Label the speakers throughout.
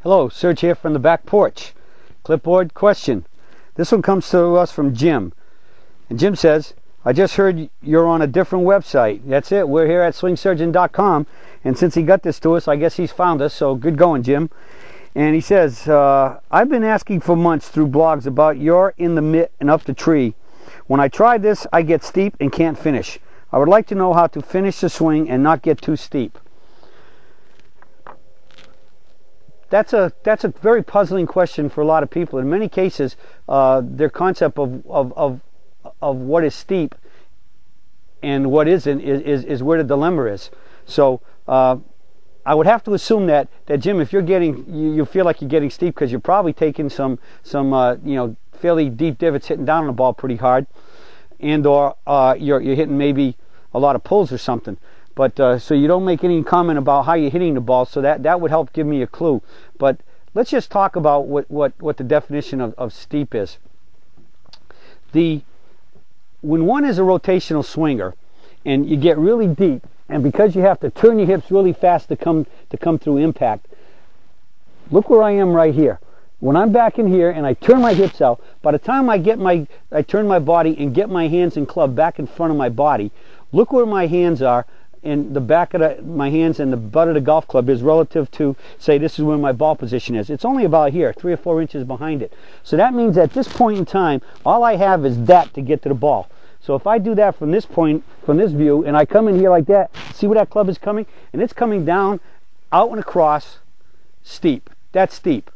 Speaker 1: Hello, Serge here from the back porch. Clipboard question. This one comes to us from Jim. And Jim says, I just heard you're on a different website. That's it. We're here at swingsurgeon.com. And since he got this to us, I guess he's found us. So good going, Jim. And he says, I've been asking for months through blogs about your in the mitt and up the tree. When I try this, I get steep and can't finish. I would like to know how to finish the swing and not get too steep. That's a very puzzling question for a lot of people. In many cases, their concept of what is steep and what isn't is where the dilemma is. So I would have to assume that Jim, if you're you feel like you're getting steep because you're probably taking some fairly deep divots, hitting down on the ball pretty hard, and or you're hitting maybe a lot of pulls or something. But so you don't make any comment about how you're hitting the ball, so that would help give me a clue. But let's just talk about what the definition of steep is. When one is a rotational swinger and you get really deep, and because you have to turn your hips really fast to come through impact, look where I am right here. When I'm back in here and I turn my hips out, by the time I turn my body and get my hands and club back in front of my body, look where my hands are. And the back of my hands and the butt of the golf club is relative to, say, this is where my ball position is. It's only about here, 3 or 4 inches behind it. So that means at this point in time, all I have is that to get to the ball. So if I do that from this point, from this view, and I come in here like that, see where that club is coming? And it's coming down, out and across, steep. That's steep.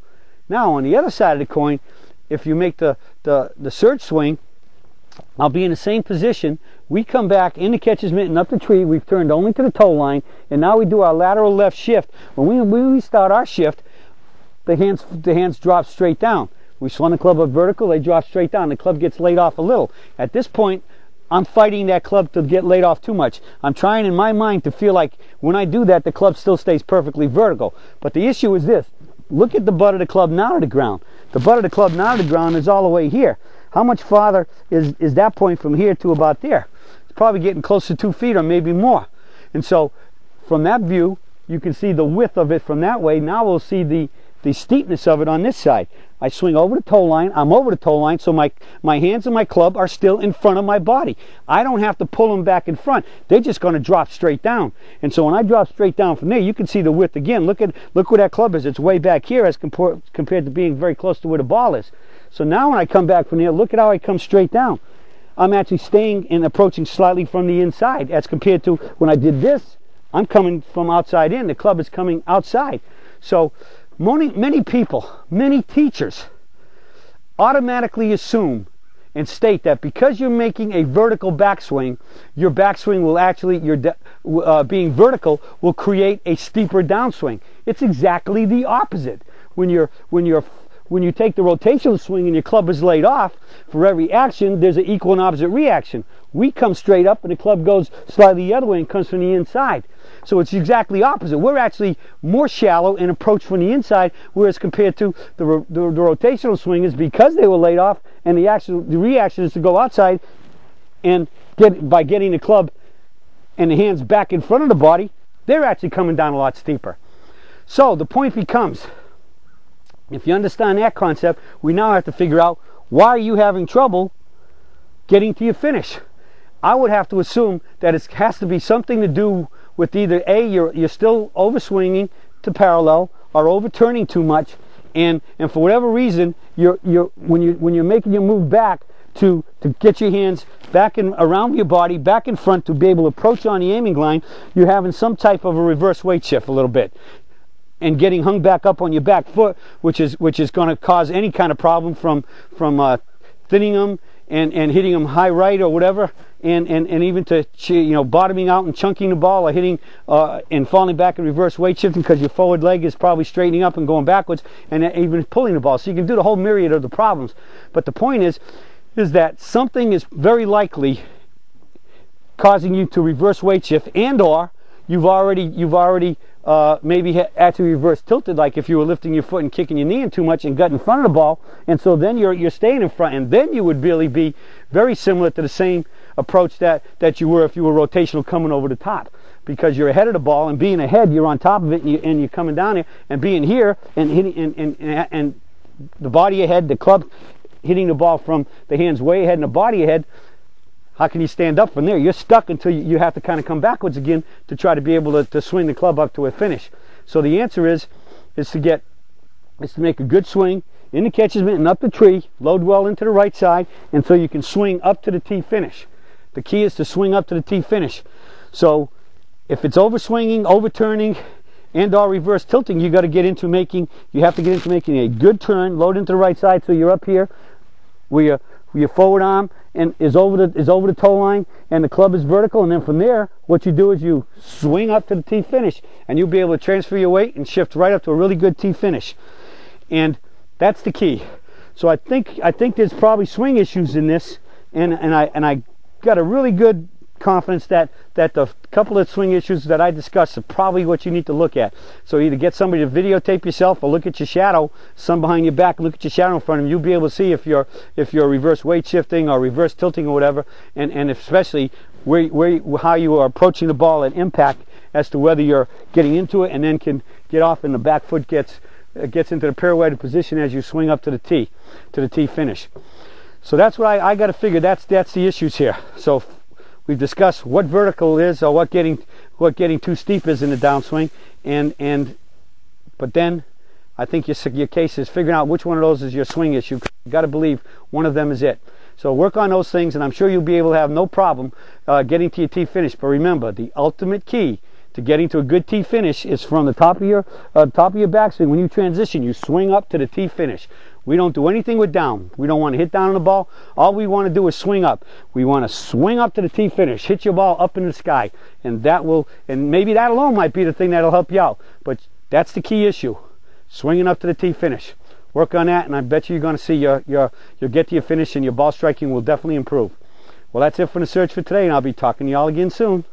Speaker 1: Now on the other side of the coin, if you make the surge swing, I'll be in the same position. We come back in the catcher's mitt and up the tree. We've turned only to the toe line, and now we do our lateral left shift. When we start our shift, the hands drop straight down. We swung the club up vertical, they drop straight down. The club gets laid off a little. At this point, I'm fighting that club to get laid off too much. I'm trying in my mind to feel like when I do that, the club still stays perfectly vertical. But the issue is this. Look at the butt of the club now to the ground. The butt of the club now to the ground is all the way here. How much farther is that point from here to about there? It's probably getting close to 2 feet or maybe more. And so from that view, you can see the width of it from that way. Now we'll see the steepness of it on this side. I swing over the toe line. I'm over the toe line, so my hands and my club are still in front of my body. I don't have to pull them back in front. They're just going to drop straight down. And so when I drop straight down from there, you can see the width again. Look where that club is. It's way back here as compared to being very close to where the ball is. So now when I come back from there, look at how I come straight down. I'm actually staying and approaching slightly from the inside as compared to when I did this, I'm coming from outside in. The club is coming outside. So many people, many teachers automatically assume and state that because you're making a vertical backswing, your backswing will actually, being vertical will create a steeper downswing. It's exactly the opposite. When you take the rotational swing and your club is laid off, for every action, there's an equal and opposite reaction. We come straight up and the club goes slightly the other way and comes from the inside. So it's exactly opposite. We're actually more shallow and approach from the inside, whereas compared to the rotational swingers, because they were laid off, and the reaction is to go outside and by getting the club and the hands back in front of the body, they're actually coming down a lot steeper. So the point becomes, if you understand that concept, we now have to figure out, why are you having trouble getting to your finish? I would have to assume that it has to be something to do with either A, you're still overswinging to parallel, or overturning too much, and for whatever reason, when you're making your move back to get your hands back around your body, back in front to be able to approach on the aiming line, you're having some type of a reverse weight shift a little bit, and getting hung back up on your back foot, which is going to cause any kind of problem from thinning them and hitting them high right or whatever, and even to bottoming out and chunking the ball, or hitting and falling back and reverse weight shifting because your forward leg is probably straightening up and going backwards, and even pulling the ball. So you can do the whole myriad of the problems. But the point is that something is very likely causing you to reverse weight shift, and or you've already maybe actually reverse tilted, like if you were lifting your foot and kicking your knee in too much and got in front of the ball, and so then you're staying in front, and then you would really be very similar to the same approach that you were if you were rotational coming over the top. because you're ahead of the ball, and being ahead, you're on top of it, and you're coming down here, and being here and hitting and the body ahead, the club hitting the ball from the hands way ahead and the body ahead. How can you stand up from there? You're stuck until you have to kind of come backwards again to try to be able to swing the club up to a finish. So the answer is to make a good swing in the catcher's mitt and up the tree, load well into the right side, and so you can swing up to the tee finish. The key is to swing up to the tee finish. So if it's overswinging, overturning, and or reverse tilting, you have to get into making a good turn, load into the right side, so you're up here where your forward arm is over the toe line and the club is vertical, and then from there what you do is you swing up to the tee finish, and you'll be able to transfer your weight and shift right up to a really good tee finish. And that's the key. So I think there's probably swing issues in this, and I got a really good confidence that the couple of swing issues that I discussed are probably what you need to look at. So either get somebody to videotape yourself or look at your shadow, sun behind your back, and look at your shadow in front of you. You'll be able to see if you're reverse weight shifting or reverse tilting or whatever, and especially how you are approaching the ball at impact, as to whether you're getting into it and then can get off and the back foot gets into the pirouetted position as you swing up to the tee finish. So that's what I got to figure. That's the issues here. So we've discussed what vertical is, or what getting too steep is in the downswing, but then I think your case is figuring out which one of those is your swing issue. You got to believe one of them is it. So work on those things, and I'm sure you'll be able to have no problem getting to your tee finish. But remember, the ultimate key to getting to a good tee finish is from the top of your backswing. When you transition, you swing up to the tee finish. We don't do anything with down. We don't want to hit down on the ball. All we want to do is swing up. We want to swing up to the tee finish. Hit your ball up in the sky, and maybe that alone might be the thing that'll help you out. But that's the key issue: swinging up to the tee finish. Work on that, and I bet you're going to see you'll get to your finish, and your ball striking will definitely improve. Well, that's it for the search for today, and I'll be talking to y'all again soon.